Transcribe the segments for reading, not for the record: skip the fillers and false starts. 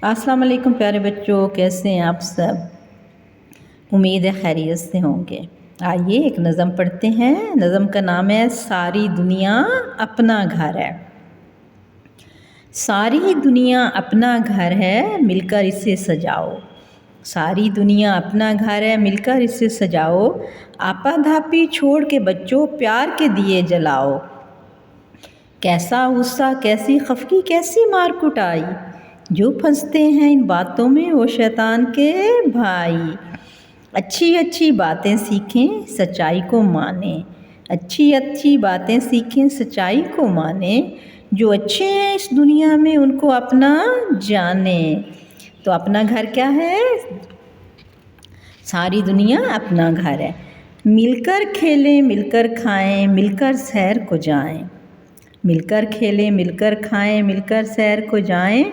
अस्सलाम वालेकुम प्यारे बच्चों, कैसे हैं आप सब। उम्मीद है खैरियत से होंगे। आइए एक नज़म पढ़ते हैं। नज़म का नाम है सारी दुनिया अपना घर है। सारी दुनिया अपना घर है, मिलकर इसे सजाओ। सारी दुनिया अपना घर है, मिलकर इसे सजाओ। आपाधापी छोड़ के बच्चों प्यार के दिए जलाओ। कैसा गुस्सा, कैसी खफकी, कैसी मार कुटाई, जो फंसते हैं इन बातों में वो शैतान के भाई। अच्छी अच्छी बातें सीखें, सच्चाई को मानें। अच्छी अच्छी बातें सीखें, सच्चाई को मानें। जो अच्छे हैं इस दुनिया में उनको अपना जानें। तो अपना घर क्या है? सारी दुनिया अपना घर है। मिलकर खेलें, मिलकर खाएं, मिलकर सैर को जाएं। मिलकर खेलें, मिलकर खाएं, मिलकर सैर को जाएं।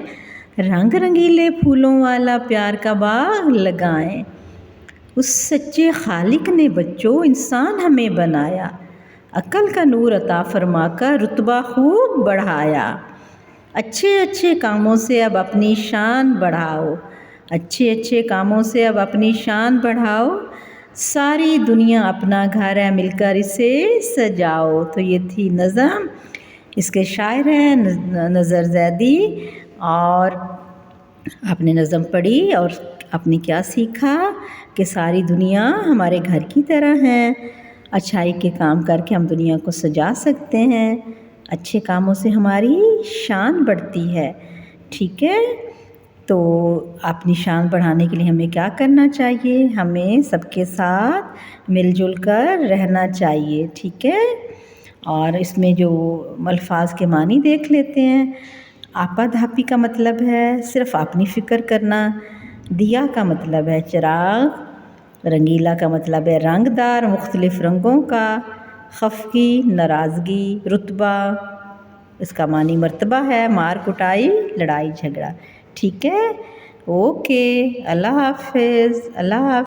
रंग रंगीले फूलों वाला प्यार का बाग लगाएं। उस सच्चे खालिक ने बच्चों इंसान हमें बनाया। अक्ल का नूर अता फरमा कर रुतबा खूब बढ़ाया। अच्छे अच्छे कामों से अब अपनी शान बढ़ाओ। अच्छे अच्छे कामों से अब अपनी शान बढ़ाओ। सारी दुनिया अपना घर है, मिलकर इसे सजाओ। तो ये थी नज़म। इसके शायर हैं नज़र ज़ैदी। और आपने नज़म पढ़ी और आपने क्या सीखा कि सारी दुनिया हमारे घर की तरह है। अच्छाई के काम करके हम दुनिया को सजा सकते हैं। अच्छे कामों से हमारी शान बढ़ती है। ठीक है, तो अपनी शान बढ़ाने के लिए हमें क्या करना चाहिए? हमें सबके साथ मिलजुल कर रहना चाहिए। ठीक है, और इसमें जो अल्फाज के मानी देख लेते हैं। आपाधापी का मतलब है सिर्फ़ अपनी फ़िक्र करना। दिया का मतलब है चिराग। रंगीला का मतलब है रंगदार मुख्तलिफ़ रंगों का। खफकी नाराज़गी। रुतबा इसका मानी मर्तबा है। मार कुटाई लड़ाई झगड़ा। ठीक है, ओके, अल्लाह हाफ़िज़। अल्लाह हाफ़िज़।